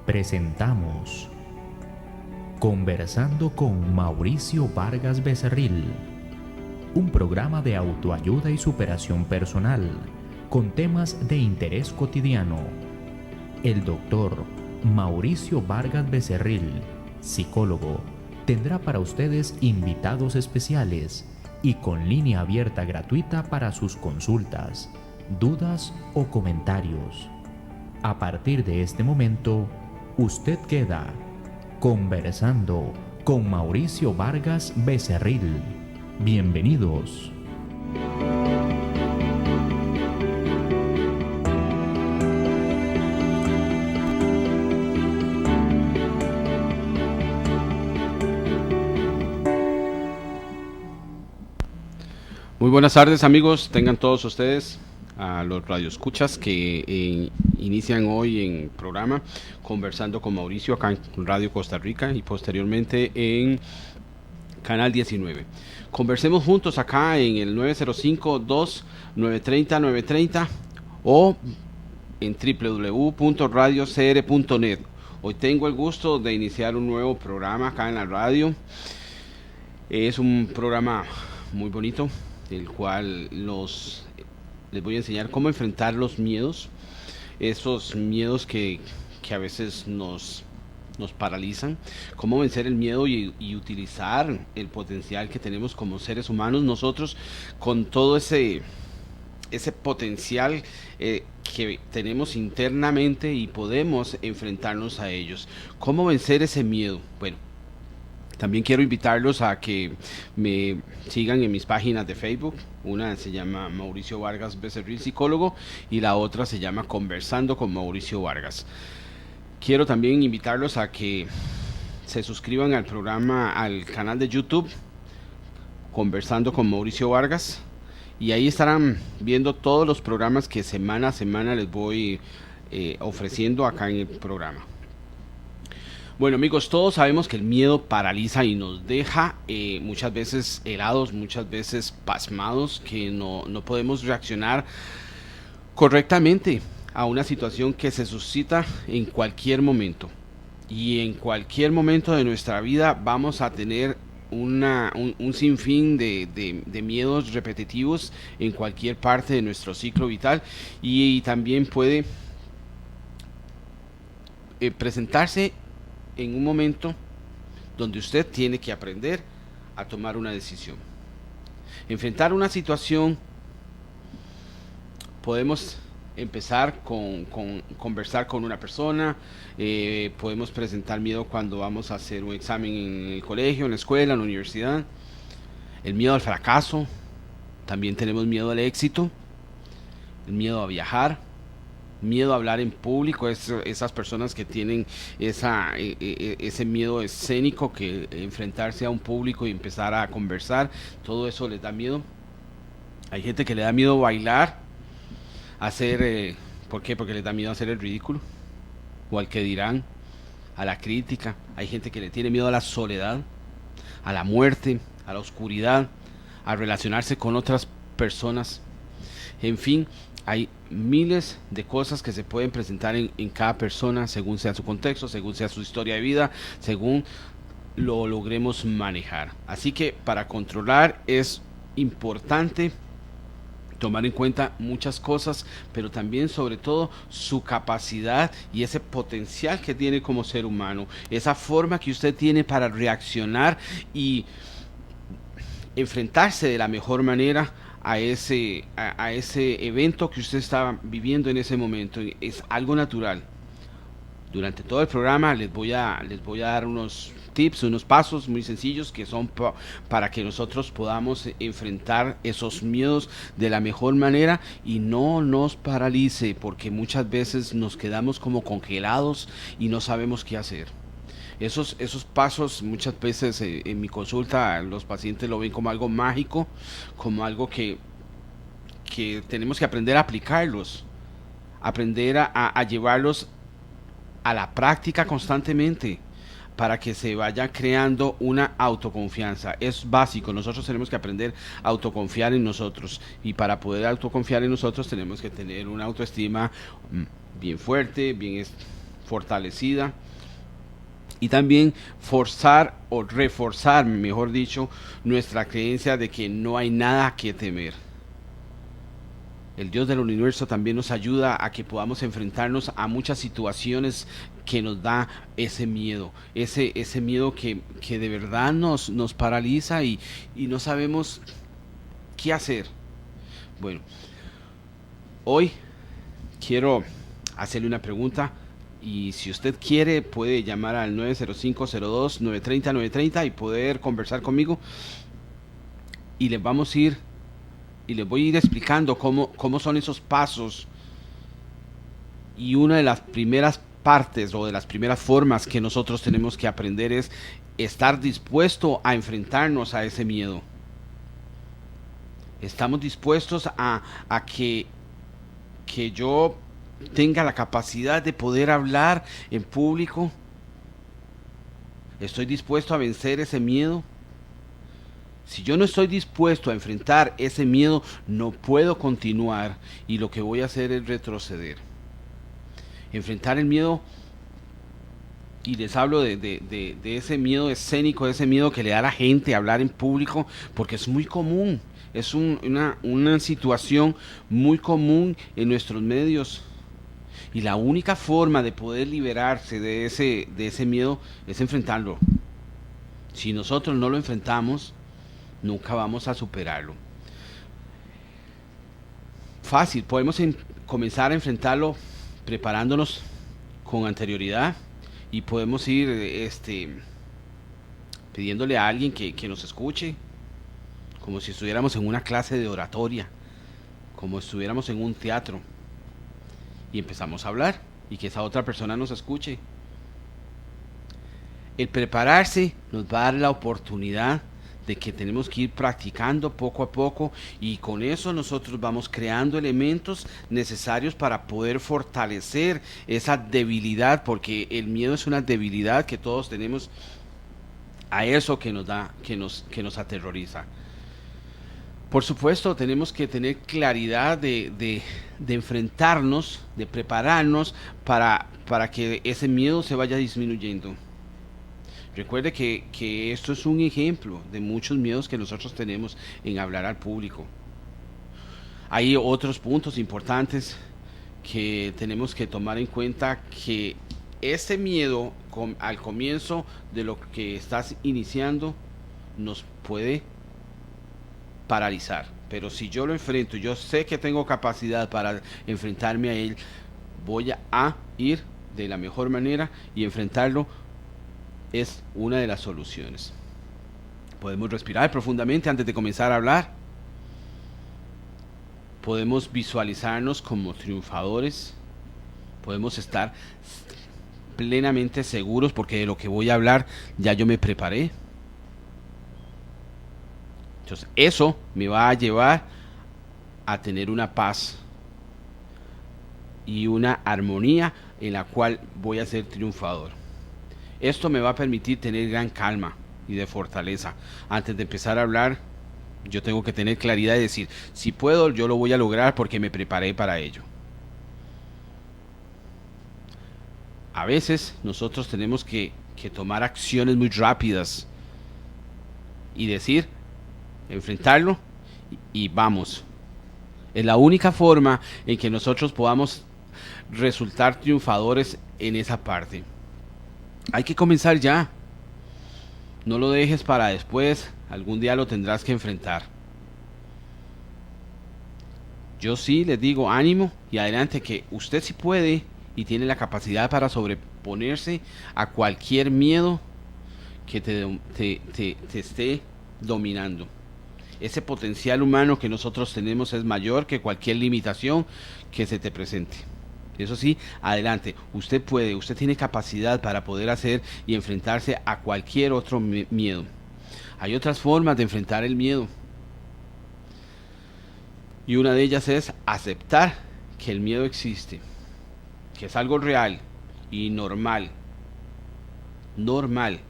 Presentamos Conversando con Mauricio Vargas Becerril, un programa de autoayuda y superación personal con temas de interés cotidiano. El doctor Mauricio Vargas Becerril, psicólogo, tendrá para ustedes invitados especiales y con línea abierta gratuita para sus consultas, dudas o comentarios. A partir de este momento, usted queda conversando con Mauricio Vargas Becerril. Bienvenidos. Muy buenas tardes, amigos, tengan todos ustedes a los radioescuchas que inician hoy en programa Conversando con Mauricio acá en Radio Costa Rica y posteriormente en Canal 19. Conversemos juntos acá en el 905-2-930-930 o en www.radiocr.net. Hoy tengo el gusto de iniciar un nuevo programa acá en la radio. Es un programa muy bonito, el cual les voy a enseñar cómo enfrentar los miedos, esos miedos que a veces nos paralizan, cómo vencer el miedo y utilizar el potencial que tenemos como seres humanos nosotros con todo ese potencial que tenemos internamente y podemos enfrentarnos a ellos. ¿Cómo vencer ese miedo? Bueno, también quiero invitarlos a que me sigan en mis páginas de Facebook. Una se llama Mauricio Vargas Becerril Psicólogo y la otra se llama Conversando con Mauricio Vargas. Quiero también invitarlos a que se suscriban al programa, al canal de YouTube Conversando con Mauricio Vargas, y ahí estarán viendo todos los programas que semana a semana les voy ofreciendo acá en el programa. Bueno, amigos, todos sabemos que el miedo paraliza y nos deja muchas veces helados, muchas veces pasmados, que no podemos reaccionar correctamente a una situación que se suscita en cualquier momento. Y en cualquier momento de nuestra vida vamos a tener un sinfín de miedos repetitivos en cualquier parte de nuestro ciclo vital, y también puede presentarse en un momento donde usted tiene que aprender a tomar una decisión. Enfrentar una situación, podemos empezar con conversar con una persona, podemos presentar miedo cuando vamos a hacer un examen en el colegio, en la escuela, en la universidad, el miedo al fracaso, también tenemos miedo al éxito, el miedo a viajar, miedo a hablar en público, esas personas que tienen ese miedo escénico, que enfrentarse a un público y empezar a conversar, todo eso les da miedo. Hay gente que le da miedo bailar, hacer, ¿por qué? Porque les da miedo hacer el ridículo, o al que dirán, a la crítica. Hay gente que le tiene miedo a la soledad, a la muerte, a la oscuridad, a relacionarse con otras personas. En fin, hay miles de cosas que se pueden presentar en cada persona, según sea su contexto, según sea su historia de vida, según lo logremos manejar. Así que para controlar es importante tomar en cuenta muchas cosas, pero también sobre todo su capacidad y ese potencial que tiene como ser humano, esa forma que usted tiene para reaccionar y enfrentarse de la mejor manera a ese evento que usted está viviendo en ese momento. Es algo natural. Durante todo el programa les voy a dar unos tips, unos pasos muy sencillos que son para que nosotros podamos enfrentar esos miedos de la mejor manera y no nos paralice, porque muchas veces nos quedamos como congelados y no sabemos qué hacer. Esos pasos muchas veces en mi consulta los pacientes lo ven como algo mágico, como algo que tenemos que aprender a aplicarlos, aprender a llevarlos a la práctica constantemente para que se vaya creando una autoconfianza. Es básico, nosotros tenemos que aprender a autoconfiar en nosotros, y para poder autoconfiar en nosotros tenemos que tener una autoestima bien fuerte, bien fortalecida. Y también forzar o reforzar, mejor dicho, nuestra creencia de que no hay nada que temer. El Dios del universo también nos ayuda a que podamos enfrentarnos a muchas situaciones que nos da ese miedo. Ese miedo que de verdad nos paraliza y no sabemos qué hacer. Bueno, hoy quiero hacerle una pregunta. Y si usted quiere, puede llamar al 905-02-930-930 y poder conversar conmigo. Y les voy a ir explicando cómo son esos pasos. Y una de las primeras partes o de las primeras formas que nosotros tenemos que aprender es estar dispuesto a enfrentarnos a ese miedo. Estamos dispuestos a que yo tenga la capacidad de poder hablar en público. Estoy dispuesto a vencer ese miedo. Si yo no estoy dispuesto a enfrentar ese miedo, no puedo continuar y lo que voy a hacer es retroceder. Enfrentar el miedo, y les hablo de ese miedo escénico, de ese miedo que le da a la gente a hablar en público, porque es muy común, es una situación muy común en nuestros medios. Y la única forma de poder liberarse de ese miedo es enfrentarlo. Si nosotros no lo enfrentamos, nunca vamos a superarlo. Fácil, podemos comenzar a enfrentarlo preparándonos con anterioridad y podemos ir pidiéndole a alguien que nos escuche, como si estuviéramos en una clase de oratoria, como si estuviéramos en un teatro. Y empezamos a hablar y que esa otra persona nos escuche. El prepararse nos va a dar la oportunidad de que tenemos que ir practicando poco a poco y con eso nosotros vamos creando elementos necesarios para poder fortalecer esa debilidad, porque el miedo es una debilidad que todos tenemos a eso que nos aterroriza. Por supuesto, tenemos que tener claridad de enfrentarnos, de prepararnos para que ese miedo se vaya disminuyendo. Recuerde que esto es un ejemplo de muchos miedos que nosotros tenemos en hablar al público. Hay otros puntos importantes que tenemos que tomar en cuenta, que ese miedo al comienzo de lo que estás iniciando nos puede paralizar, pero si yo lo enfrento, yo sé que tengo capacidad para enfrentarme a él, voy a ir de la mejor manera y enfrentarlo es una de las soluciones. Podemos respirar profundamente antes de comenzar a hablar. Podemos visualizarnos como triunfadores. Podemos estar plenamente seguros porque de lo que voy a hablar ya yo me preparé. Entonces eso me va a llevar a tener una paz y una armonía en la cual voy a ser triunfador. Esto me va a permitir tener gran calma y de fortaleza. Antes de empezar a hablar, yo tengo que tener claridad y decir, si puedo, yo lo voy a lograr porque me preparé para ello. A veces nosotros tenemos que tomar acciones muy rápidas y decir, enfrentarlo y vamos. Es la única forma en que nosotros podamos resultar triunfadores en esa parte. Hay que comenzar ya. No lo dejes para después. Algún día lo tendrás que enfrentar. Yo sí les digo ánimo y adelante, que usted sí puede y tiene la capacidad para sobreponerse a cualquier miedo que te esté dominando. Ese potencial humano que nosotros tenemos es mayor que cualquier limitación que se te presente. Eso sí, adelante, usted puede, usted tiene capacidad para poder hacer y enfrentarse a cualquier otro miedo. Hay otras formas de enfrentar el miedo. Y una de ellas es aceptar que el miedo existe, que es algo real y normal. Normal.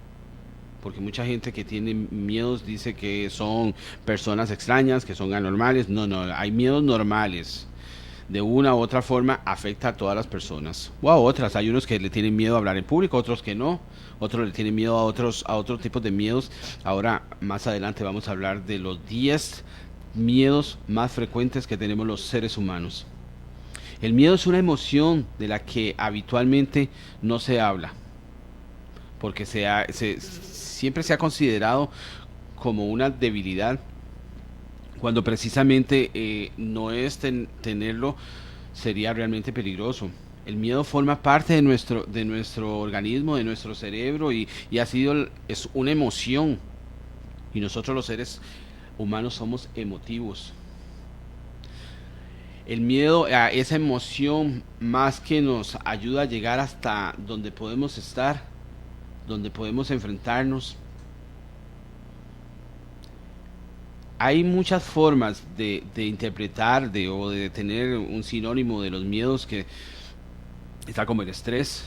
Porque mucha gente que tiene miedos dice que son personas extrañas, que son anormales. No, hay miedos normales. de una u otra forma afecta a todas las personas o a otras. Hay unos que le tienen miedo a hablar en público, otros que no, otros le tienen miedo a otros tipos de miedos. Ahora, más adelante vamos a hablar de los 10 miedos más frecuentes que tenemos los seres humanos. El miedo es una emoción de la que habitualmente no se habla, porque siempre se ha considerado como una debilidad, cuando precisamente no es tenerlo, sería realmente peligroso. El miedo forma parte de nuestro organismo, de nuestro cerebro, y es una emoción. Y nosotros los seres humanos somos emotivos. El miedo, esa emoción, más que nos ayuda a llegar hasta donde podemos estar, donde podemos enfrentarnos. Hay muchas formas de interpretar o de tener un sinónimo de los miedos, que está como el estrés,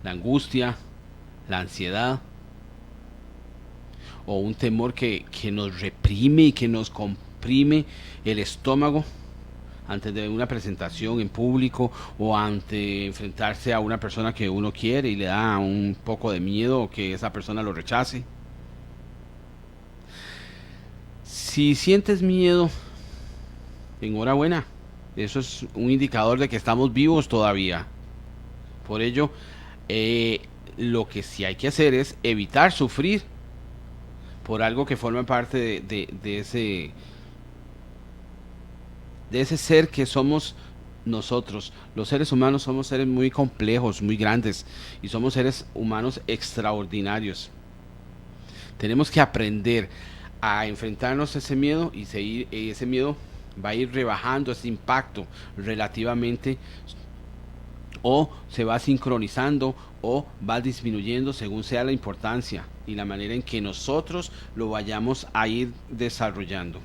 la angustia, la ansiedad, o un temor que nos reprime y que nos comprime el estómago antes de una presentación en público, o ante enfrentarse a una persona que uno quiere y le da un poco de miedo que esa persona lo rechace. Si sientes miedo, enhorabuena, eso es un indicador de que estamos vivos todavía. Por ello, lo que sí hay que hacer es evitar sufrir por algo que forma parte de ese ser que somos nosotros. Los seres humanos somos seres muy complejos, muy grandes, y somos seres humanos extraordinarios. Tenemos que aprender a enfrentarnos a ese miedo, y ese miedo va a ir rebajando ese impacto relativamente, o se va sincronizando o va disminuyendo según sea la importancia y la manera en que nosotros lo vayamos a ir desarrollando.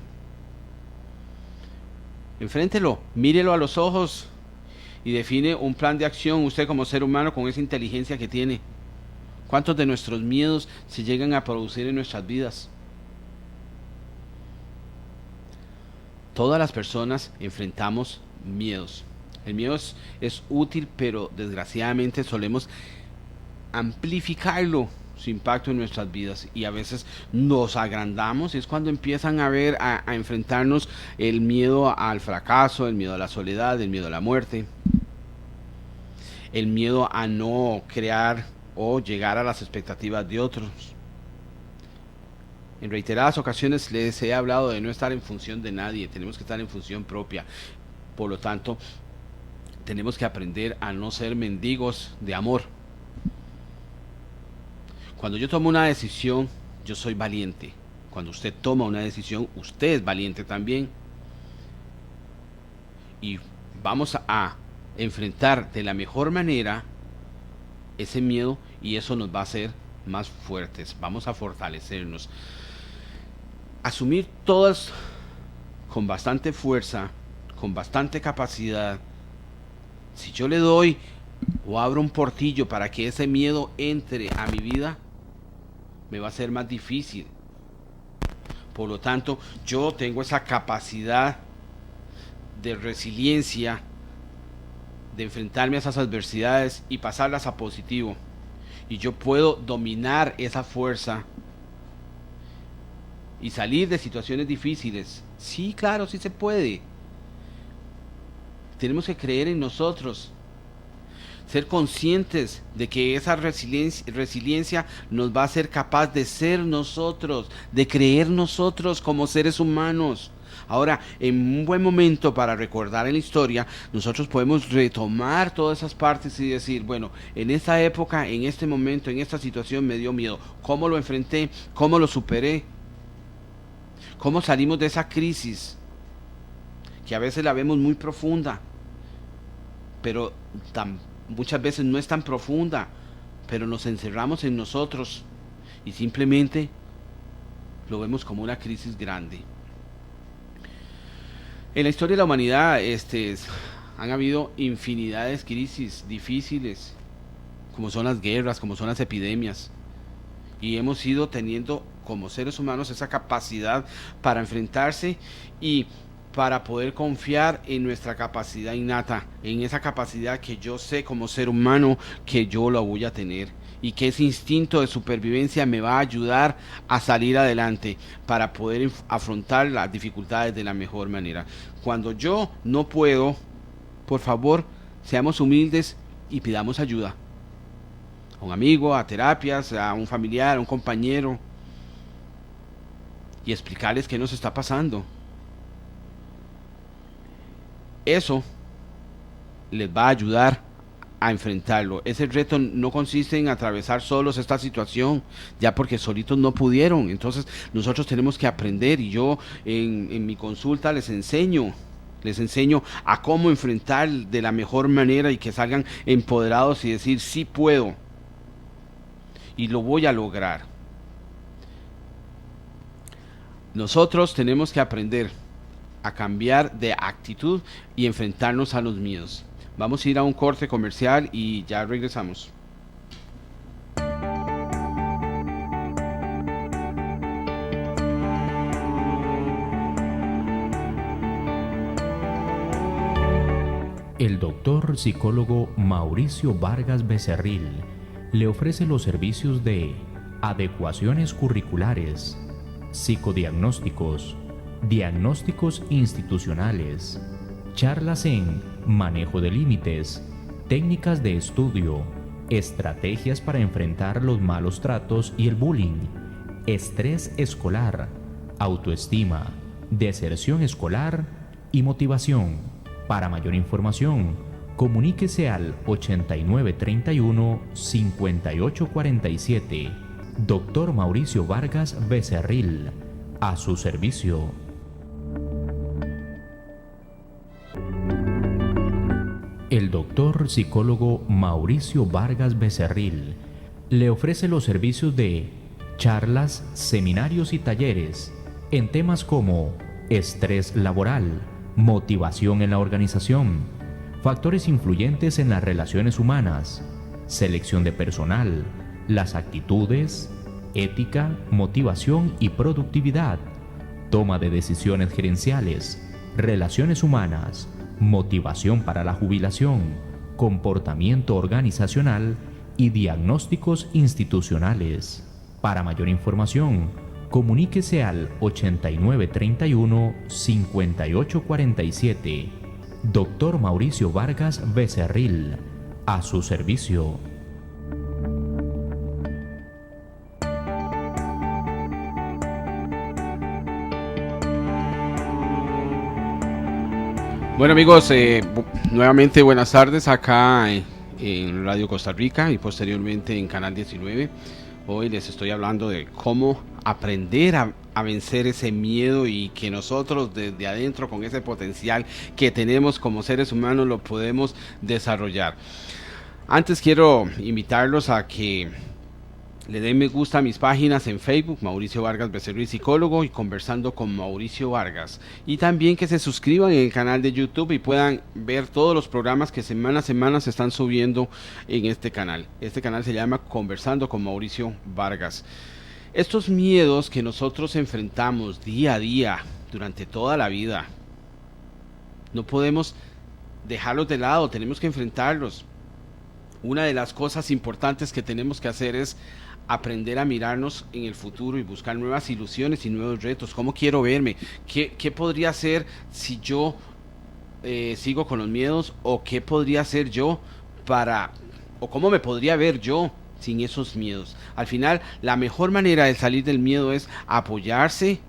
Enfréntelo, mírelo a los ojos y define un plan de acción, usted como ser humano, con esa inteligencia que tiene. ¿Cuántos de nuestros miedos se llegan a producir en nuestras vidas? Todas las personas enfrentamos miedos. El miedo es útil, pero desgraciadamente solemos amplificarlo, su impacto en nuestras vidas, y a veces nos agrandamos, y es cuando empiezan a enfrentarnos el miedo al fracaso, el miedo a la soledad, el miedo a la muerte, el miedo a no crear o llegar a las expectativas de otros. En reiteradas ocasiones les he hablado de no estar en función de nadie, tenemos que estar en función propia. Por lo tanto, tenemos que aprender a no ser mendigos de amor. Cuando yo tomo una decisión, yo soy valiente. Cuando usted toma una decisión, usted es valiente también. Y vamos a enfrentar de la mejor manera ese miedo, y eso nos va a hacer más fuertes. Vamos a fortalecernos. Asumir todas con bastante fuerza, con bastante capacidad. Si yo le doy o abro un portillo para que ese miedo entre a mi vida, me va a ser más difícil. Por lo tanto, yo tengo esa capacidad de resiliencia, de enfrentarme a esas adversidades y pasarlas a positivo. Y yo puedo dominar esa fuerza y salir de situaciones difíciles. Sí, claro, sí se puede. Tenemos que creer en nosotros, ser conscientes de que esa resiliencia nos va a hacer capaz de ser nosotros, de creer nosotros como seres humanos. Ahora, en un buen momento para recordar en la historia, nosotros podemos retomar todas esas partes y decir, bueno, en esta época, en este momento, en esta situación me dio miedo. ¿Cómo lo enfrenté? ¿Cómo lo superé? ¿Cómo salimos de esa crisis? Que a veces la vemos muy profunda, pero muchas veces no es tan profunda, pero nos encerramos en nosotros y simplemente lo vemos como una crisis grande. En la historia de la humanidad han habido infinidades de crisis difíciles, como son las guerras, como son las epidemias, y hemos ido teniendo como seres humanos esa capacidad para enfrentarse y para poder confiar en nuestra capacidad innata, en esa capacidad que yo sé como ser humano que yo la voy a tener y que ese instinto de supervivencia me va a ayudar a salir adelante para poder afrontar las dificultades de la mejor manera. Cuando yo no puedo, por favor, seamos humildes y pidamos ayuda a un amigo, a terapias, a un familiar, a un compañero, y explicarles qué nos está pasando. Eso les va a ayudar a enfrentarlo. Ese reto no consiste en atravesar solos esta situación, ya porque solitos no pudieron. Entonces nosotros tenemos que aprender, y yo en mi consulta les enseño a cómo enfrentar de la mejor manera y que salgan empoderados y decir sí puedo y lo voy a lograr. Nosotros tenemos que aprender a cambiar de actitud y enfrentarnos a los miedos. Vamos a ir a un corte comercial y ya regresamos. El doctor psicólogo Mauricio Vargas Becerril le ofrece los servicios de adecuaciones curriculares, psicodiagnósticos, diagnósticos institucionales, charlas en manejo de límites, técnicas de estudio, estrategias para enfrentar los malos tratos y el bullying, estrés escolar, autoestima, deserción escolar y motivación. Para mayor información, comuníquese al 8931-5847. Dr. Mauricio Vargas Becerril, a su servicio. El doctor psicólogo Mauricio Vargas Becerril le ofrece los servicios de charlas, seminarios y talleres en temas como estrés laboral, motivación en la organización, factores influyentes en las relaciones humanas, selección de personal, las actitudes, ética, motivación y productividad, toma de decisiones gerenciales, relaciones humanas, motivación para la jubilación, comportamiento organizacional y diagnósticos institucionales. Para mayor información, comuníquese al 8931-5847. Dr. Mauricio Vargas Becerril, a su servicio. Bueno amigos, nuevamente buenas tardes acá en Radio Costa Rica y posteriormente en Canal 19. Hoy les estoy hablando de cómo aprender a vencer ese miedo y que nosotros desde adentro, con ese potencial que tenemos como seres humanos, lo podemos desarrollar. Antes quiero invitarlos a que le den me gusta a mis páginas en Facebook, Mauricio Vargas Becerril Psicólogo y Conversando con Mauricio Vargas. Y también que se suscriban en el canal de YouTube y puedan ver todos los programas que semana a semana se están subiendo en este canal. Este canal se llama Conversando con Mauricio Vargas. Estos miedos que nosotros enfrentamos día a día durante toda la vida, no podemos dejarlos de lado, tenemos que enfrentarlos. Una de las cosas importantes que tenemos que hacer es aprender a mirarnos en el futuro y buscar nuevas ilusiones y nuevos retos. ¿Cómo quiero verme? ¿Qué podría hacer si yo sigo con los miedos? ¿O qué podría hacer yo o cómo me podría ver yo sin esos miedos? Al final, la mejor manera de salir del miedo es apoyarse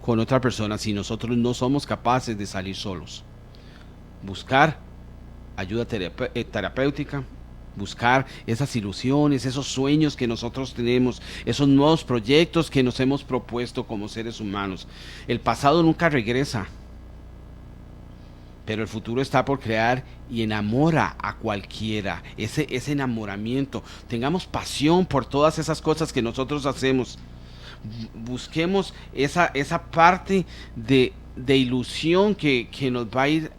con otra persona si nosotros no somos capaces de salir solos. Buscar ayuda terapéutica, buscar esas ilusiones, esos sueños que nosotros tenemos, esos nuevos proyectos que nos hemos propuesto como seres humanos. El pasado nunca regresa, pero el futuro está por crear y enamora a cualquiera. Ese enamoramiento, tengamos pasión por todas esas cosas que nosotros hacemos. Busquemos esa parte de ilusión que nos va a ir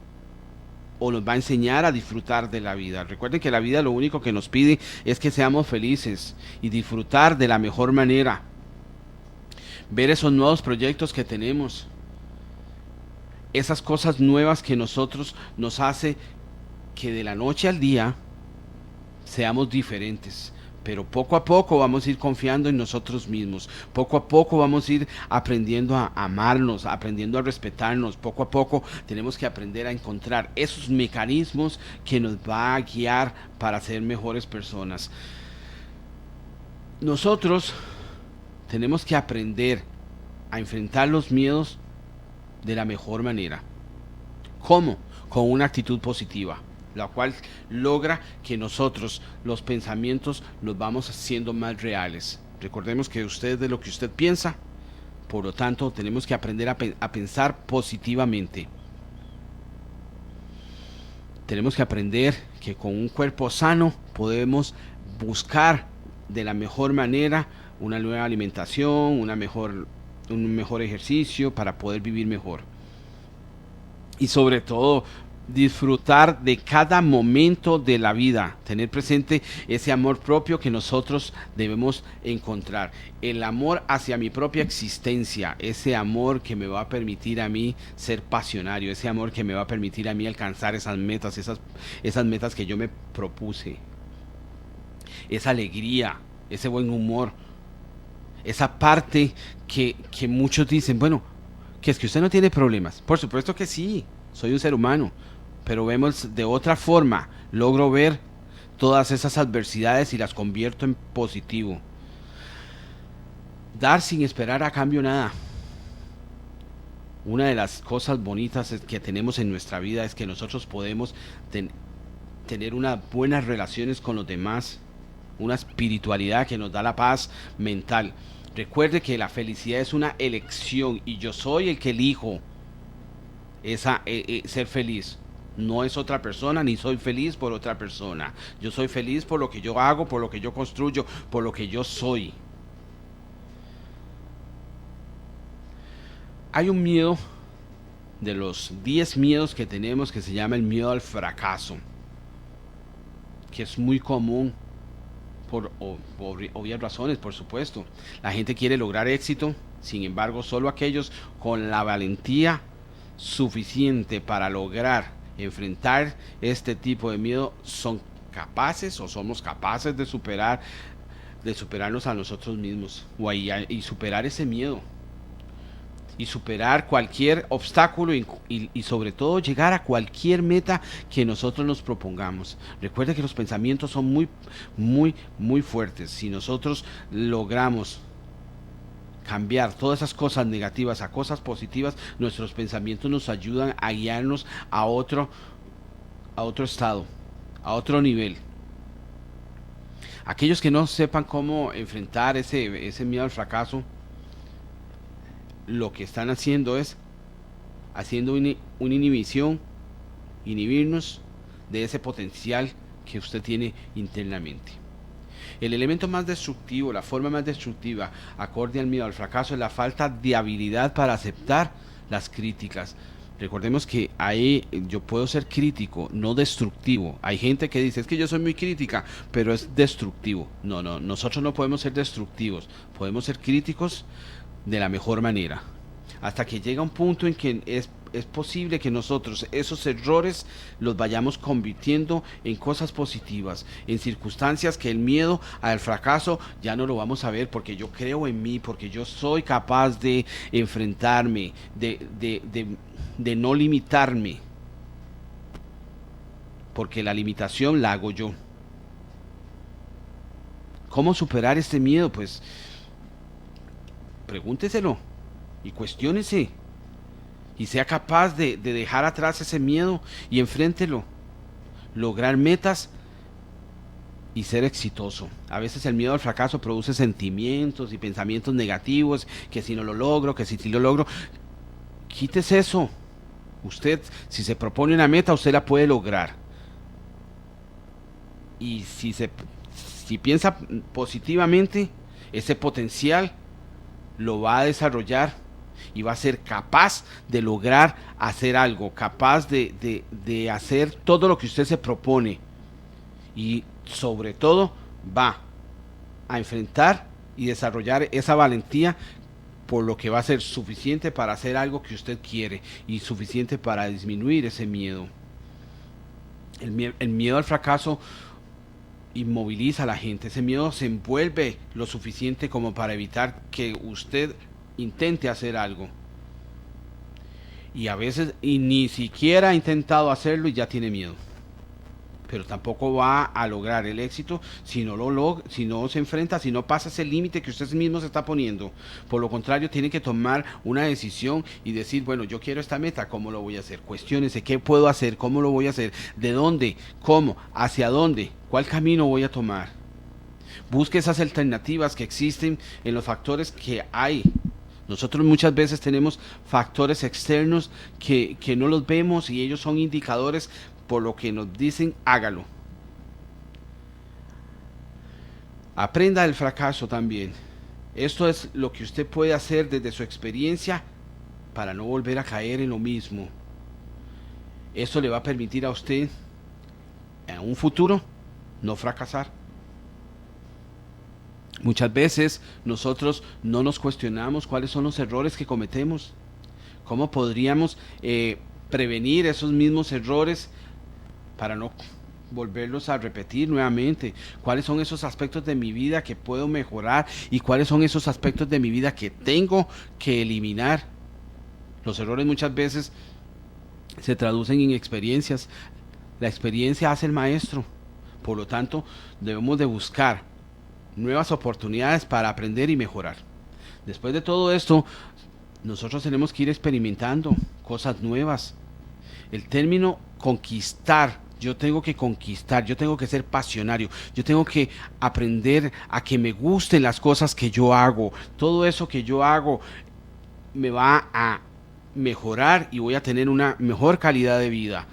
o nos va a enseñar a disfrutar de la vida. Recuerden que la vida lo único que nos pide es que seamos felices y disfrutar de la mejor manera. Ver esos nuevos proyectos que tenemos. esas cosas nuevas que nosotros nos hace que de la noche al día seamos diferentes. Pero poco a poco vamos a ir confiando en nosotros mismos. Poco a poco vamos a ir aprendiendo a amarnos, aprendiendo a respetarnos. Poco a poco tenemos que aprender a encontrar esos mecanismos que nos va a guiar para ser mejores personas. Nosotros tenemos que aprender a enfrentar los miedos de la mejor manera. ¿Cómo? Con una actitud positiva, la cual logra que nosotros los pensamientos los vamos haciendo más reales. Recordemos que usted es de lo que usted piensa, por lo tanto tenemos que aprender a pensar positivamente. Tenemos que aprender que con un cuerpo sano podemos buscar de la mejor manera una nueva alimentación, un mejor ejercicio para poder vivir mejor. Y sobre todo, disfrutar de cada momento de la vida, tener presente ese amor propio que nosotros debemos encontrar, el amor hacia mi propia existencia, ese amor que me va a permitir a mí ser pasionario, ese amor que me va a permitir a mí alcanzar esas metas que yo me propuse, esa alegría, ese buen humor, esa parte que muchos dicen, bueno, que es que usted no tiene problemas. Por supuesto que sí, soy un ser humano, pero vemos de otra forma, logro ver todas esas adversidades y las convierto en positivo. Dar sin esperar a cambio nada. Una de las cosas bonitas que tenemos en nuestra vida es que nosotros podemos tener unas buenas relaciones con los demás, una espiritualidad que nos da la paz mental. Recuerde que la felicidad es una elección y yo soy el que elijo ser feliz. No es otra persona, ni soy feliz por otra persona. Yo soy feliz por lo que yo hago, por lo que yo construyo, por lo que yo soy. Hay un miedo de los 10 miedos que tenemos que se llama el miedo al fracaso, que es muy común por obvias razones, por supuesto. La gente quiere lograr éxito, sin embargo, solo aquellos con la valentía suficiente para lograr enfrentar este tipo de miedo son capaces o somos capaces de superarnos a nosotros mismos y superar ese miedo y superar cualquier obstáculo y sobre todo llegar a cualquier meta que nosotros nos propongamos. Recuerda que los pensamientos son muy fuertes. Si nosotros logramos cambiar todas esas cosas negativas a cosas positivas, nuestros pensamientos nos ayudan a guiarnos a otro estado, a otro nivel. Aquellos que no sepan cómo enfrentar ese miedo al fracaso, lo que están haciendo es haciendo una inhibirnos de ese potencial que usted tiene internamente. El elemento más destructivo, la forma más destructiva, acorde al miedo al fracaso, es la falta de habilidad para aceptar las críticas. Recordemos que ahí yo puedo ser crítico, no destructivo. Hay gente que dice, es que yo soy muy crítica, pero es destructivo. No, nosotros no podemos ser destructivos, podemos ser críticos de la mejor manera. Hasta que llega un punto en que es posible que nosotros esos errores los vayamos convirtiendo en cosas positivas, en circunstancias que el miedo al fracaso ya no lo vamos a ver, porque yo creo en mí, porque yo soy capaz de enfrentarme, de no limitarme, porque la limitación la hago yo. ¿Cómo superar este miedo? Pues pregúnteselo y cuestiónese y sea capaz de dejar atrás ese miedo y enfréntelo, lograr metas y ser exitoso. A veces el miedo al fracaso produce sentimientos y pensamientos negativos, que si no lo logro, que si sí lo logro. Quítese eso. Usted, si se propone una meta, usted la puede lograr. Y si piensa positivamente, ese potencial lo va a desarrollar y va a ser capaz de lograr hacer algo, capaz de hacer todo lo que usted se propone, y sobre todo va a enfrentar y desarrollar esa valentía por lo que va a ser suficiente para hacer algo que usted quiere y suficiente para disminuir ese miedo. El miedo al fracaso inmoviliza a la gente. Ese miedo se envuelve lo suficiente como para evitar que usted intente hacer algo. Y a veces ni siquiera ha intentado hacerlo y ya tiene miedo. Pero tampoco va a lograr el éxito si no se enfrenta, si no pasa ese límite que usted mismo se está poniendo. Por lo contrario, tiene que tomar una decisión y decir, bueno, yo quiero esta meta, ¿cómo lo voy a hacer? Cuestiónese, ¿qué puedo hacer? ¿Cómo lo voy a hacer? ¿De dónde? ¿Cómo? ¿Hacia dónde? ¿Cuál camino voy a tomar? Busque esas alternativas que existen en los factores que hay. Nosotros muchas veces tenemos factores externos que no los vemos y ellos son indicadores por lo que nos dicen, hágalo. Aprenda del fracaso también. Esto es lo que usted puede hacer desde su experiencia para no volver a caer en lo mismo. Esto le va a permitir a usted en un futuro no fracasar. Muchas veces nosotros no nos cuestionamos cuáles son los errores que cometemos. ¿Cómo podríamos prevenir esos mismos errores para no volverlos a repetir nuevamente? ¿Cuáles son esos aspectos de mi vida que puedo mejorar? ¿Y cuáles son esos aspectos de mi vida que tengo que eliminar? Los errores muchas veces se traducen en experiencias. La experiencia hace el maestro. Por lo tanto, debemos de buscar nuevas oportunidades para aprender y mejorar. Después de todo esto, nosotros tenemos que ir experimentando cosas nuevas. El término conquistar, yo tengo que conquistar, yo tengo que ser pasionario, yo tengo que aprender a que me gusten las cosas que yo hago. Todo eso que yo hago me va a mejorar y voy a tener una mejor calidad de vida.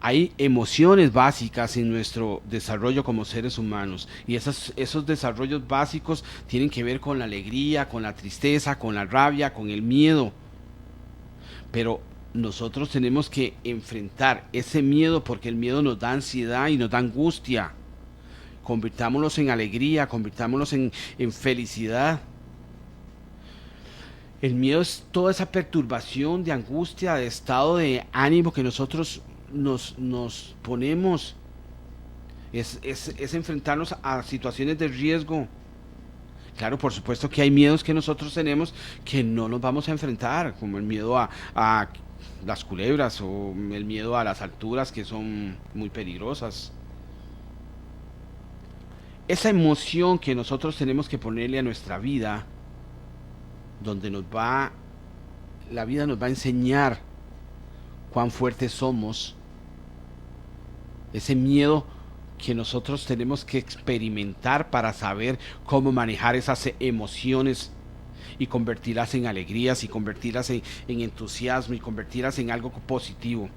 Hay emociones básicas en nuestro desarrollo como seres humanos y esos desarrollos básicos tienen que ver con la alegría, con la tristeza, con la rabia, con el miedo. Pero nosotros tenemos que enfrentar ese miedo porque el miedo nos da ansiedad y nos da angustia. Convirtámonos en alegría, convirtámonos en felicidad. El miedo es toda esa perturbación de angustia, de estado de ánimo que nosotros nos ponemos. Es enfrentarnos a situaciones de riesgo. Claro, por supuesto que hay miedos que nosotros tenemos que no nos vamos a enfrentar, como el miedo a las culebras o el miedo a las alturas, que son muy peligrosas. Esa emoción que nosotros tenemos que ponerle a nuestra vida, donde la vida nos va a enseñar cuán fuertes somos. Ese miedo que nosotros tenemos que experimentar para saber cómo manejar esas emociones y convertirlas en alegrías y convertirlas en entusiasmo y convertirlas en algo positivo.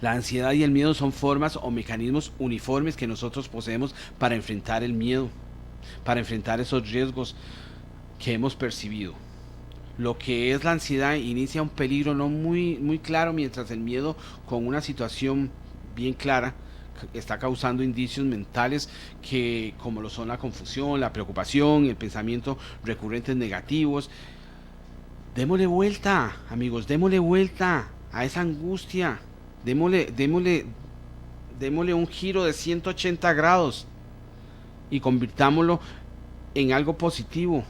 La ansiedad y el miedo son formas o mecanismos uniformes que nosotros poseemos para enfrentar el miedo, para enfrentar esos riesgos que hemos percibido. Lo que es la ansiedad inicia un peligro no muy claro, mientras el miedo, con una situación bien clara, está causando indicios mentales que, como lo son la confusión, la preocupación, el pensamiento recurrentes negativos. Démosle vuelta, amigos, démosle vuelta a esa angustia. Démosle un giro de 180 grados y convirtámoslo en algo positivo.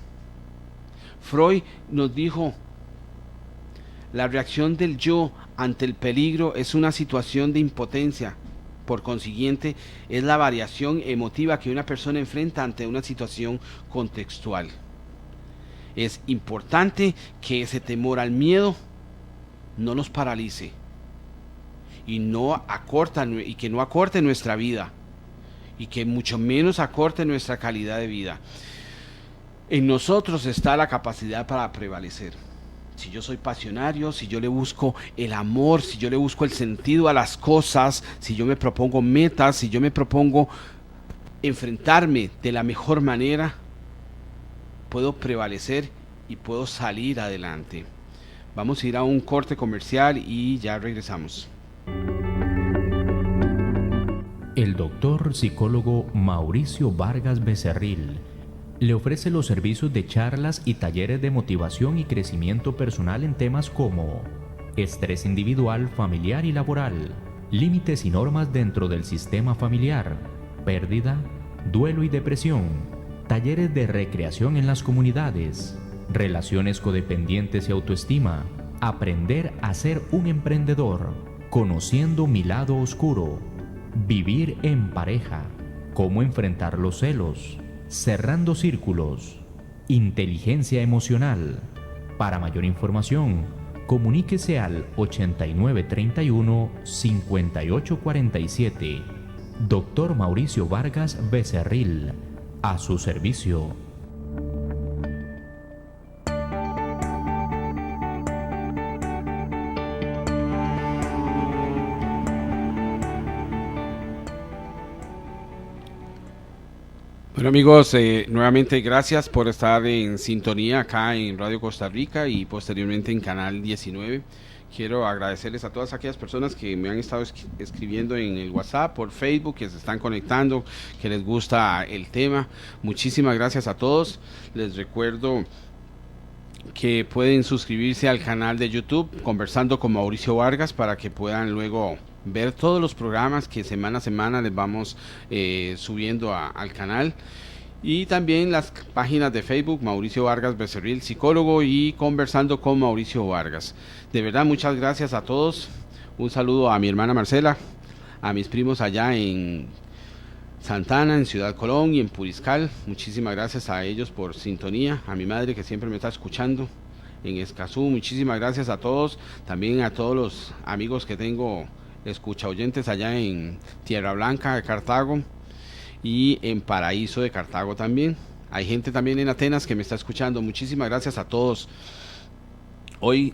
Freud nos dijo, la reacción del yo ante el peligro es una situación de impotencia. Por consiguiente, es la variación emotiva que una persona enfrenta ante una situación contextual. Es importante que ese temor al miedo no nos paralice y que no acorte nuestra vida y que mucho menos acorte nuestra calidad de vida. En nosotros está la capacidad para prevalecer. Si yo soy pasionario, si yo le busco el amor, si yo le busco el sentido a las cosas, si yo me propongo metas, si yo me propongo enfrentarme de la mejor manera, puedo prevalecer y puedo salir adelante. Vamos a ir a un corte comercial y ya regresamos. El doctor psicólogo Mauricio Vargas Becerril Le ofrece los servicios de charlas y talleres de motivación y crecimiento personal en temas como estrés individual, familiar y laboral, límites y normas dentro del sistema familiar, pérdida, duelo y depresión, talleres de recreación en las comunidades, relaciones codependientes y autoestima, aprender a ser un emprendedor, conociendo mi lado oscuro, vivir en pareja, cómo enfrentar los celos, cerrando círculos, inteligencia emocional. Para mayor información, comuníquese al 8931 5847. Dr. Mauricio Vargas Becerril, a su servicio. Bueno amigos, nuevamente gracias por estar en sintonía acá en Radio Costa Rica y posteriormente en Canal 19. Quiero agradecerles a todas aquellas personas que me han estado escribiendo en el WhatsApp, por Facebook, que se están conectando, que les gusta el tema. Muchísimas gracias a todos. Les recuerdo que pueden suscribirse al canal de YouTube Conversando con Mauricio Vargas para que puedan luego ver todos los programas que semana a semana les vamos subiendo al canal, y también las páginas de Facebook Mauricio Vargas Becerril Psicólogo y Conversando con Mauricio Vargas. De verdad, muchas gracias a todos. Un saludo a mi hermana Marcela, a mis primos allá en Santana, en Ciudad Colón y en Puriscal. Muchísimas gracias a ellos por sintonía, a mi madre que siempre me está escuchando en Escazú. Muchísimas gracias a todos, también a todos los amigos que tengo escucha oyentes allá en Tierra Blanca de Cartago y en Paraíso de Cartago también. Hay gente también en Atenas que me está escuchando. Muchísimas gracias a todos. Hoy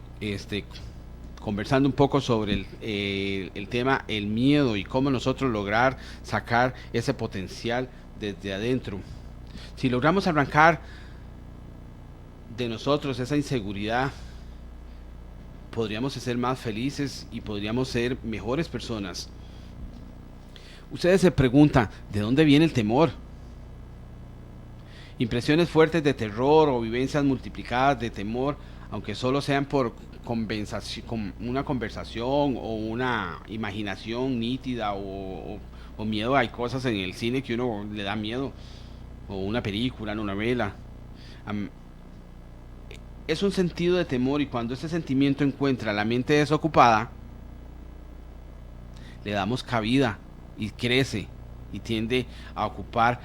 conversando un poco sobre el tema el miedo y cómo nosotros lograr sacar ese potencial desde adentro. Si logramos arrancar de nosotros esa inseguridad, podríamos ser más felices y podríamos ser mejores personas. Ustedes se preguntan, ¿de dónde viene el temor? Impresiones fuertes de terror o vivencias multiplicadas de temor, aunque solo sean por una conversación o una imaginación nítida o miedo. Hay cosas en el cine que uno le da miedo, o una película, una novela. Es un sentido de temor, y cuando ese sentimiento encuentra la mente desocupada, le damos cabida y crece y tiende a ocupar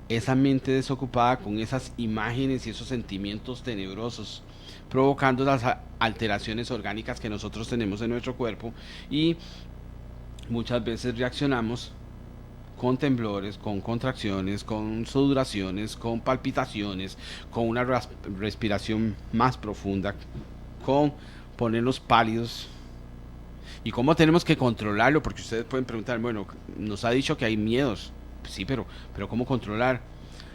esa mente desocupada con esas imágenes y esos sentimientos tenebrosos, provocando las alteraciones orgánicas que nosotros tenemos en nuestro cuerpo, y muchas veces reaccionamos con temblores, con contracciones, con sudoraciones, con palpitaciones, con una respiración más profunda, con ponernos pálidos. ¿Y cómo tenemos que controlarlo? Porque ustedes pueden preguntar, bueno, nos ha dicho que hay miedos. Sí, pero ¿cómo controlar?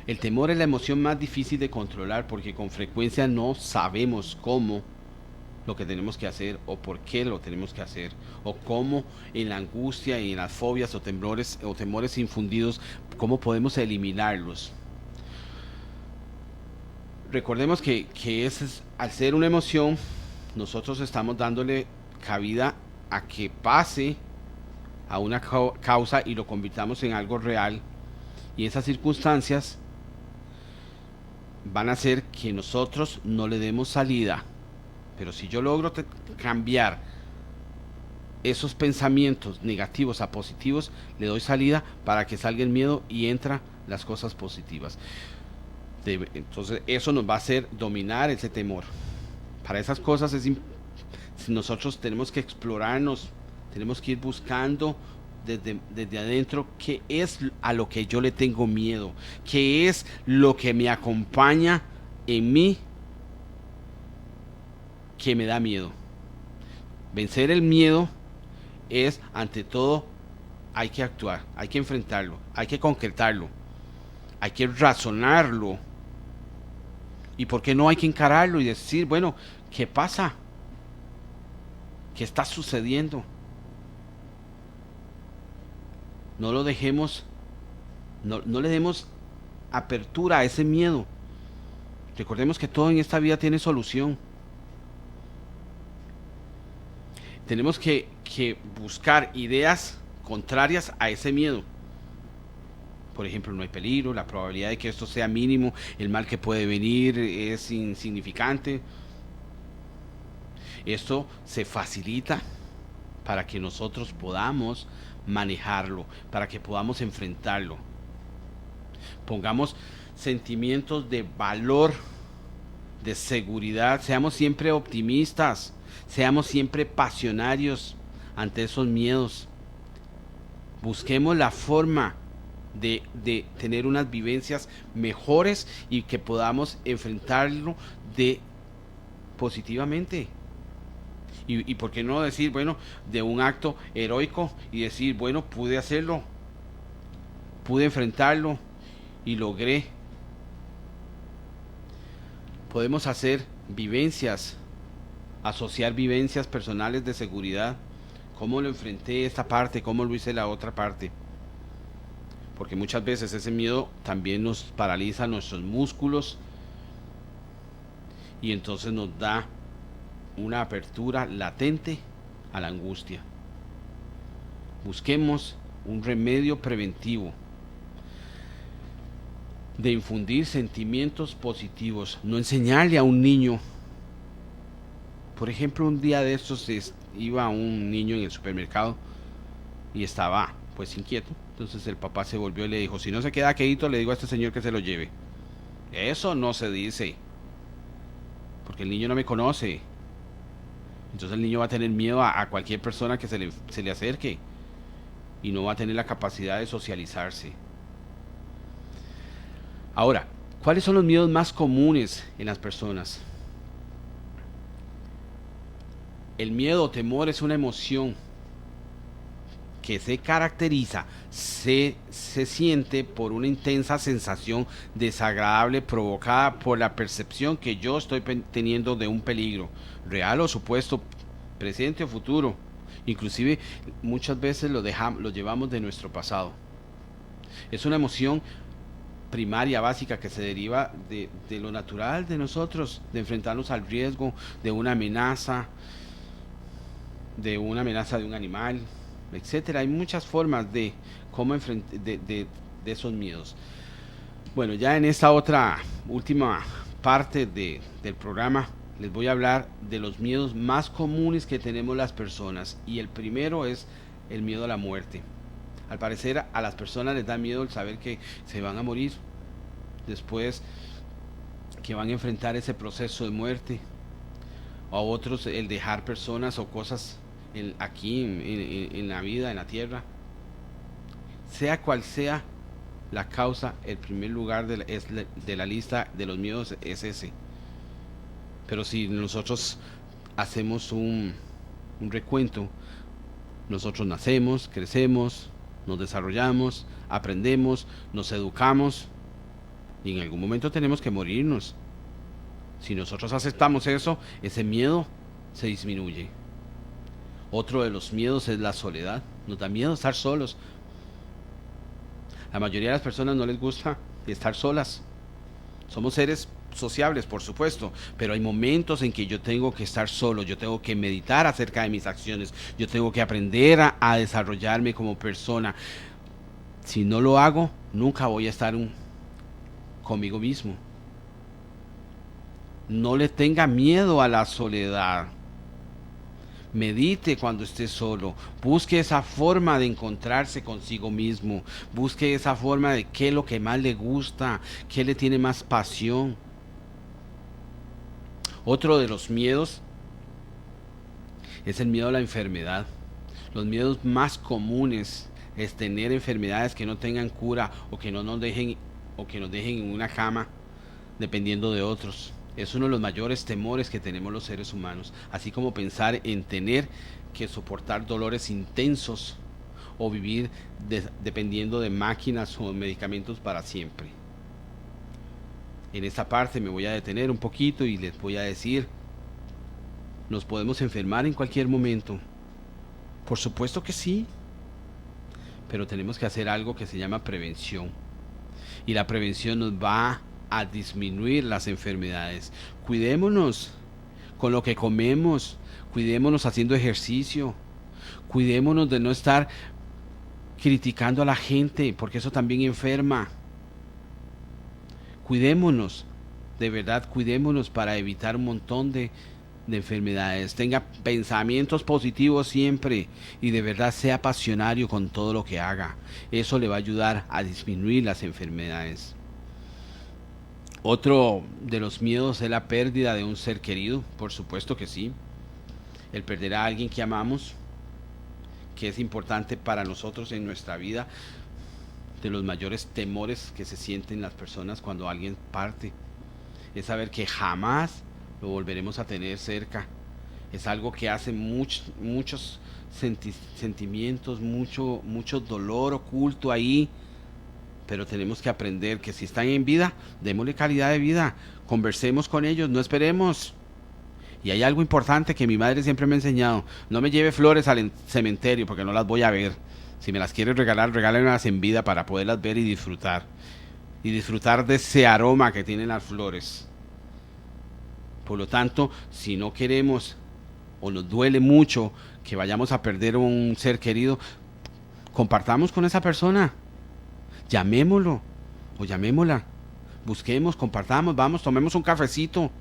El temor es la emoción más difícil de controlar, porque con frecuencia no sabemos cómo lo que tenemos que hacer, o por qué lo tenemos que hacer, o cómo en la angustia y en las fobias o temores infundidos, cómo podemos eliminarlos. Recordemos que al ser una emoción, nosotros estamos dándole cabida a que pase a una causa y lo convirtamos en algo real, y esas circunstancias van a hacer que nosotros no le demos salida. Pero si yo logro cambiar esos pensamientos negativos a positivos, le doy salida para que salga el miedo y entra las cosas positivas. Entonces eso nos va a hacer dominar ese temor. Para esas cosas nosotros tenemos que explorarnos, tenemos que ir buscando desde adentro qué es a lo que yo le tengo miedo, qué es lo que me acompaña en mí, que me da miedo. Vencer el miedo es, ante todo, hay que actuar, hay que enfrentarlo, hay que concretarlo, hay que razonarlo. ¿Y por qué no hay que encararlo y decir, bueno, ¿qué pasa? ¿Qué está sucediendo? No lo dejemos, no le demos apertura a ese miedo. Recordemos que todo en esta vida tiene solución. Tenemos que buscar ideas contrarias a ese miedo. Por ejemplo, no hay peligro, la probabilidad de que esto sea mínimo, el mal que puede venir es insignificante. Esto se facilita para que nosotros podamos manejarlo, para que podamos enfrentarlo. Pongamos sentimientos de valor, de seguridad, seamos siempre optimistas, seamos siempre pasionarios ante esos miedos. Busquemos la forma de tener unas vivencias mejores y que podamos enfrentarlo positivamente. Y por qué no decir, bueno, de un acto heroico y decir, bueno, pude hacerlo, pude enfrentarlo y logré. Podemos hacer vivencias, asociar vivencias personales de seguridad. ¿Cómo lo enfrenté esta parte? ¿Cómo lo hice la otra parte? Porque muchas veces ese miedo también nos paraliza nuestros músculos y entonces nos da una apertura latente a la angustia. Busquemos un remedio preventivo de infundir sentimientos positivos, no enseñarle a un niño. Por ejemplo, un día de estos iba un niño en el supermercado y estaba pues inquieto. Entonces el papá se volvió y le dijo, si no se queda quedito, le digo a este señor que se lo lleve. Eso no se dice, porque el niño no me conoce. Entonces el niño va a tener miedo a cualquier persona que se le acerque y no va a tener la capacidad de socializarse. Ahora, ¿cuáles son los miedos más comunes en las personas? El miedo o temor es una emoción que se caracteriza, se siente por una intensa sensación desagradable provocada por la percepción que yo estoy teniendo de un peligro, real o supuesto, presente o futuro. Inclusive muchas veces lo llevamos de nuestro pasado. Es una emoción primaria, básica, que se deriva de lo natural de nosotros, de enfrentarnos al riesgo, de una amenaza de un animal, etcétera. Hay muchas formas de cómo de esos miedos. Bueno, ya en esta otra última parte del programa les voy a hablar de los miedos más comunes que tenemos las personas, y el primero es el miedo a la muerte. Al parecer a las personas les da miedo el saber que se van a morir, después que van a enfrentar ese proceso de muerte. A otros el dejar personas o cosas aquí en la vida, en la tierra. Sea cual sea la causa, el primer lugar de la lista de los miedos es ese. Pero si nosotros hacemos un recuento, nosotros nacemos, crecemos, nos desarrollamos, aprendemos, nos educamos y en algún momento tenemos que morirnos. Si nosotros aceptamos eso, ese miedo se disminuye. Otro de los miedos es la soledad. Nos da miedo estar solos. La mayoría de las personas no les gusta estar solas. Somos seres sociables, por supuesto, pero hay momentos en que yo tengo que estar solo, yo tengo que meditar acerca de mis acciones, yo tengo que aprender a desarrollarme como persona. Si no lo hago, nunca voy a estar conmigo mismo. No le tenga miedo a la soledad. Medite cuando esté solo, busque esa forma de encontrarse consigo mismo, busque esa forma de qué es lo que más le gusta, qué le tiene más pasión. Otro de los miedos es el miedo a la enfermedad. Los miedos más comunes es tener enfermedades que no tengan cura o que nos dejen en una cama dependiendo de otros. Es uno de los mayores temores que tenemos los seres humanos, así como pensar en tener que soportar dolores intensos o vivir dependiendo de máquinas o medicamentos para siempre. En esta parte me voy a detener un poquito y les voy a decir, ¿nos podemos enfermar en cualquier momento? Por supuesto que sí, pero tenemos que hacer algo que se llama prevención. Y la prevención nos va a disminuir las enfermedades. Cuidémonos con lo que comemos, cuidémonos haciendo ejercicio, cuidémonos de no estar criticando a la gente, porque eso también enferma. Cuidémonos, de verdad, cuidémonos para evitar un montón de enfermedades. Tenga pensamientos positivos siempre y de verdad sea pasionario con todo lo que haga. Eso le va a ayudar a disminuir las enfermedades. Otro de los miedos es la pérdida de un ser querido, por supuesto que sí. El perder a alguien que amamos, que es importante para nosotros en nuestra vida. De los mayores temores que se sienten las personas cuando alguien parte es saber que jamás lo volveremos a tener cerca. Es algo que hace muchos sentimientos, mucho dolor oculto ahí. Pero tenemos que aprender que si están en vida, démosle calidad de vida, conversemos con ellos, no esperemos. Y hay algo importante que mi madre siempre me ha enseñado: no me lleve flores al cementerio porque no las voy a ver. Si me las quieres regalar, regálenlas en vida para poderlas ver y disfrutar. Y disfrutar de ese aroma que tienen las flores. Por lo tanto, si no queremos o nos duele mucho que vayamos a perder un ser querido, compartamos con esa persona. Llamémoslo o llamémosla. Busquemos, compartamos, vamos, tomemos un cafecito.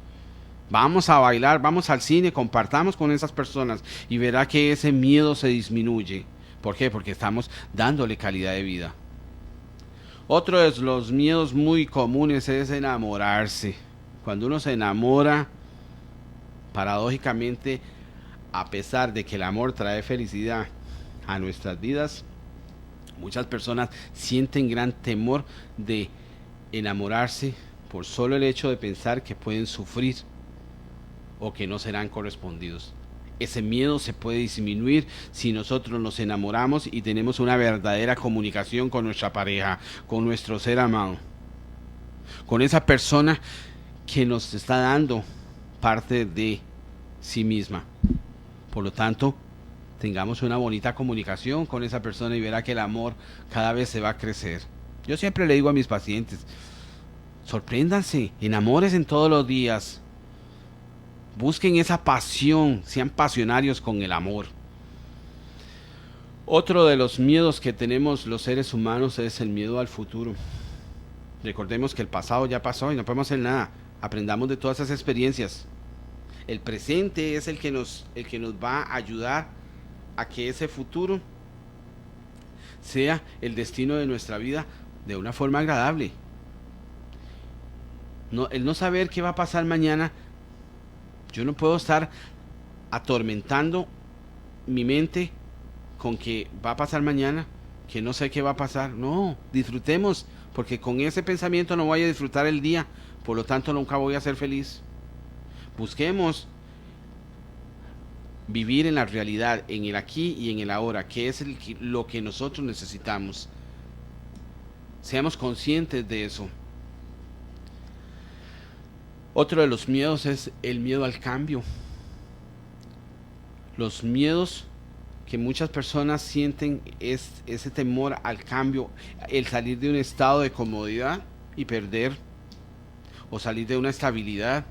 Vamos a bailar, vamos al cine, compartamos con esas personas y verá que ese miedo se disminuye. ¿Por qué? Porque estamos dándole calidad de vida. Otro de los miedos muy comunes es enamorarse. Cuando uno se enamora, paradójicamente, a pesar de que el amor trae felicidad a nuestras vidas, muchas personas sienten gran temor de enamorarse por solo el hecho de pensar que pueden sufrir o que no serán correspondidos. Ese miedo se puede disminuir si nosotros nos enamoramos y tenemos una verdadera comunicación con nuestra pareja, con nuestro ser amado, con esa persona que nos está dando parte de sí misma. Por lo tanto, tengamos una bonita comunicación con esa persona y verá que el amor cada vez se va a crecer. Yo siempre le digo a mis pacientes: sorpréndanse, enamórense todos los días. Busquen esa pasión, sean pasionarios con el amor. Otro de los miedos que tenemos los seres humanos es el miedo al futuro. Recordemos que el pasado ya pasó y no podemos hacer nada. Aprendamos de todas esas experiencias. El presente es el que nos va a ayudar a que ese futuro sea el destino de nuestra vida de una forma agradable. El no saber qué va a pasar mañana. Yo no puedo estar atormentando mi mente con que va a pasar mañana, que no sé qué va a pasar. No, disfrutemos, porque con ese pensamiento no voy a disfrutar el día, por lo tanto nunca voy a ser feliz. Busquemos vivir en la realidad, en el aquí y en el ahora, que es lo que nosotros necesitamos. Seamos conscientes de eso. Otro de los miedos es el miedo al cambio. Los miedos que muchas personas sienten es ese temor al cambio, el salir de un estado de comodidad y perder, o salir de una estabilidad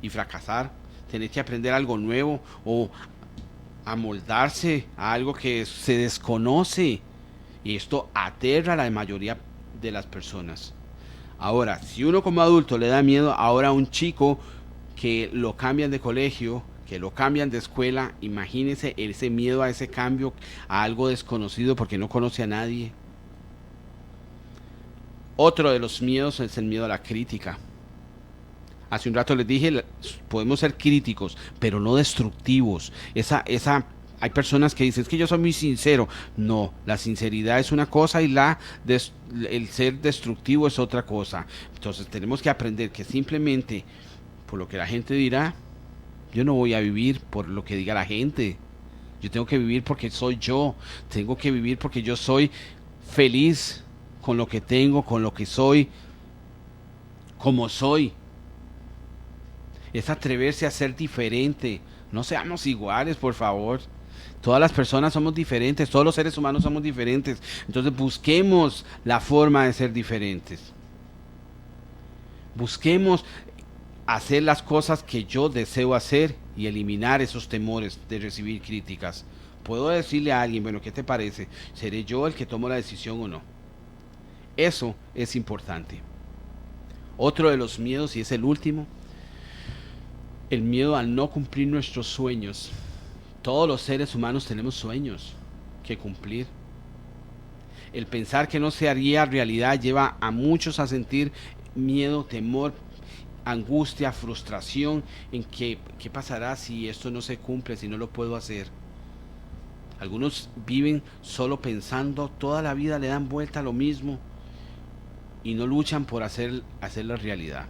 y fracasar, tener que aprender algo nuevo o amoldarse a algo que se desconoce, y esto aterra a la mayoría de las personas. Ahora, si uno como adulto le da miedo ahora a un chico que lo cambian de colegio, que lo cambian de escuela, imagínese ese miedo a ese cambio, a algo desconocido porque no conoce a nadie. Otro de los miedos es el miedo a la crítica. Hace un rato les dije, podemos ser críticos, pero no destructivos. Hay personas que dicen, es que yo soy muy sincero. No, la sinceridad es una cosa y el ser destructivo es otra cosa. Entonces tenemos que aprender que simplemente por lo que la gente dirá, yo no voy a vivir por lo que diga la gente. Yo tengo que vivir porque soy yo. Tengo que vivir porque yo soy feliz con lo que tengo, con lo que soy, como soy. Es atreverse a ser diferente. No seamos iguales, por favor. Todas las personas somos diferentes, todos los seres humanos somos diferentes. Entonces busquemos la forma de ser diferentes. Busquemos hacer las cosas que yo deseo hacer y eliminar esos temores de recibir críticas. Puedo decirle a alguien, bueno, ¿qué te parece? ¿Seré yo el que tomo la decisión o no? Eso es importante. Otro de los miedos, y es el último, el miedo a no cumplir nuestros sueños. Todos los seres humanos tenemos sueños que cumplir. El pensar que no se haría realidad lleva a muchos a sentir miedo, temor, angustia, frustración en qué pasará si esto no se cumple, si no lo puedo hacer. Algunos viven solo pensando, toda la vida le dan vuelta a lo mismo y no luchan por hacer la realidad.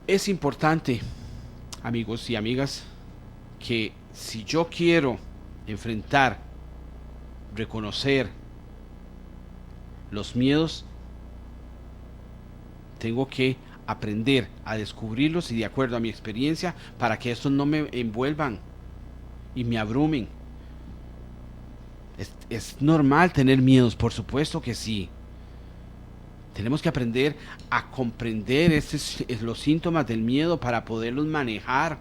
Es importante, amigos y amigas, que si yo quiero enfrentar, reconocer los miedos, tengo que aprender a descubrirlos y de acuerdo a mi experiencia para que estos no me envuelvan y me abrumen. Es normal tener miedos, por supuesto que sí. Tenemos que aprender a comprender los síntomas del miedo para poderlos manejar.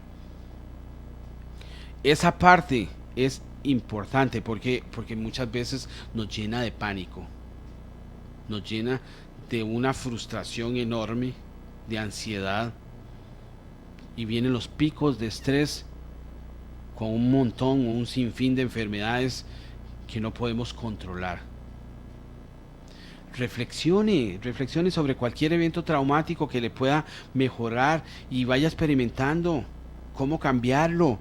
Esa parte es importante porque muchas veces nos llena de pánico, nos llena de una frustración enorme, de ansiedad, y vienen los picos de estrés con un sinfín de enfermedades que no podemos controlar. Reflexione sobre cualquier evento traumático que le pueda mejorar y vaya experimentando cómo cambiarlo.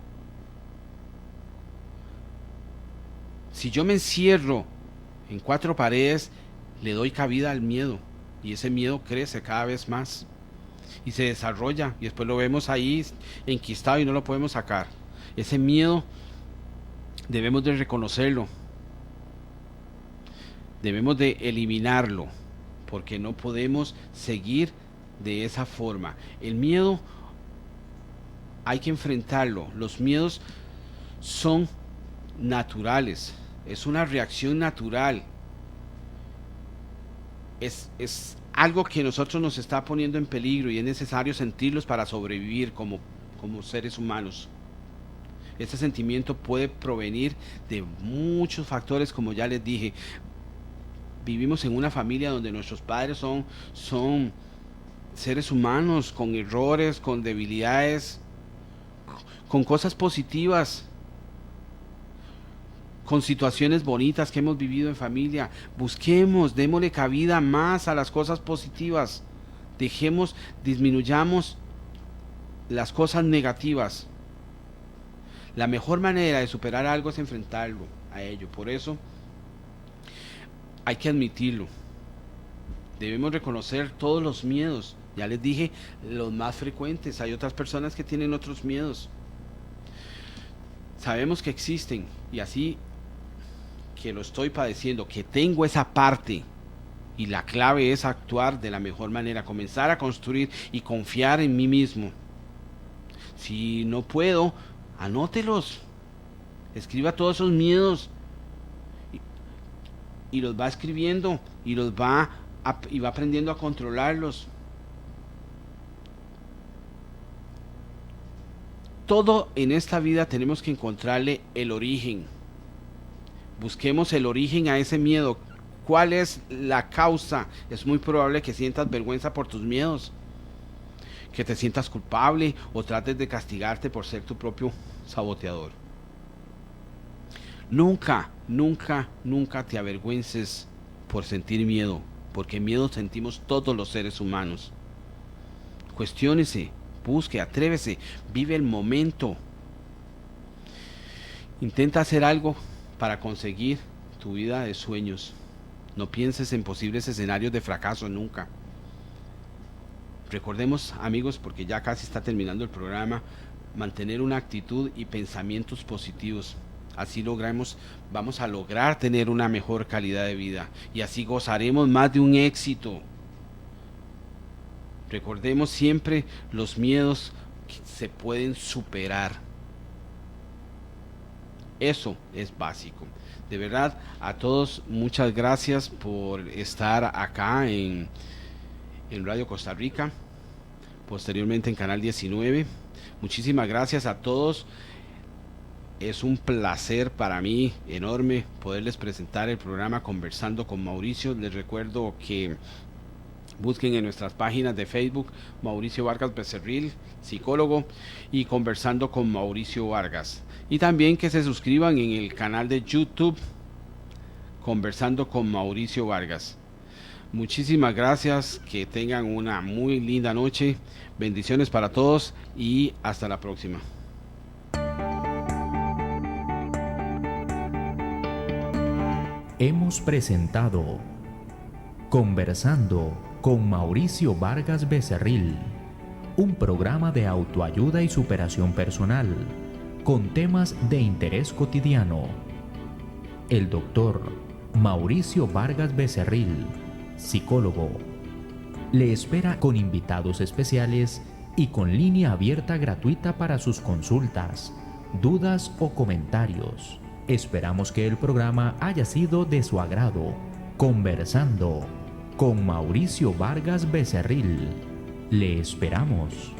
Si yo me encierro en 4 paredes, le doy cabida al miedo y ese miedo crece cada vez más y se desarrolla y después lo vemos ahí enquistado y no lo podemos sacar. Ese miedo debemos de reconocerlo, debemos de eliminarlo porque no podemos seguir de esa forma. El miedo hay que enfrentarlo. Los miedos son naturales, es una reacción natural. Es algo que nosotros nos está poniendo en peligro y es necesario sentirlos para sobrevivir como seres humanos. Este sentimiento puede provenir de muchos factores, como ya les dije. Vivimos en una familia donde nuestros padres son seres humanos con errores, con debilidades, con cosas positivas, con situaciones bonitas que hemos vivido en familia. Démosle cabida más a las cosas positivas. Disminuyamos las cosas negativas. La mejor manera de superar algo es enfrentarlo a ello. Por eso hay que admitirlo. Debemos reconocer todos los miedos. Ya les dije los más frecuentes. Hay otras personas que tienen otros miedos. Sabemos que existen y así que lo estoy padeciendo, que tengo esa parte, y la clave es actuar de la mejor manera, comenzar a construir y confiar en mí mismo. Si no puedo, anótelos, escriba todos esos miedos y los va escribiendo y va aprendiendo a controlarlos. Todo en esta vida tenemos que encontrarle el origen. Busquemos el origen a ese miedo. ¿Cuál es la causa? Es muy probable que sientas vergüenza por tus miedos, que te sientas culpable o trates de castigarte por ser tu propio saboteador. Nunca te avergüences por sentir miedo, porque miedo sentimos todos los seres humanos. Cuestiónese, busque, atrévese, vive el momento. Intenta hacer algo para conseguir tu vida de sueños. No pienses en posibles escenarios de fracaso nunca. Recordemos, amigos, porque ya casi está terminando el programa, mantener una actitud y pensamientos positivos. Así vamos a lograr tener una mejor calidad de vida y así gozaremos más de un éxito. Recordemos siempre, los miedos se pueden superar. Eso es básico. De verdad, a todos muchas gracias por estar acá en Radio Costa Rica, posteriormente en Canal 19. Muchísimas gracias a todos. Es un placer para mí enorme poderles presentar el programa Conversando con Mauricio. Les recuerdo que busquen en nuestras páginas de Facebook Mauricio Vargas Becerril, psicólogo, y Conversando con Mauricio Vargas. Y también que se suscriban en el canal de YouTube Conversando con Mauricio Vargas. Muchísimas gracias, que tengan una muy linda noche. Bendiciones para todos y hasta la próxima. Hemos presentado Conversando con Mauricio Vargas Becerril, un programa de autoayuda y superación personal, con temas de interés cotidiano. El doctor Mauricio Vargas Becerril, psicólogo, le espera con invitados especiales y con línea abierta gratuita para sus consultas, dudas o comentarios. Esperamos que el programa haya sido de su agrado. Conversando con Mauricio Vargas Becerril. Le esperamos.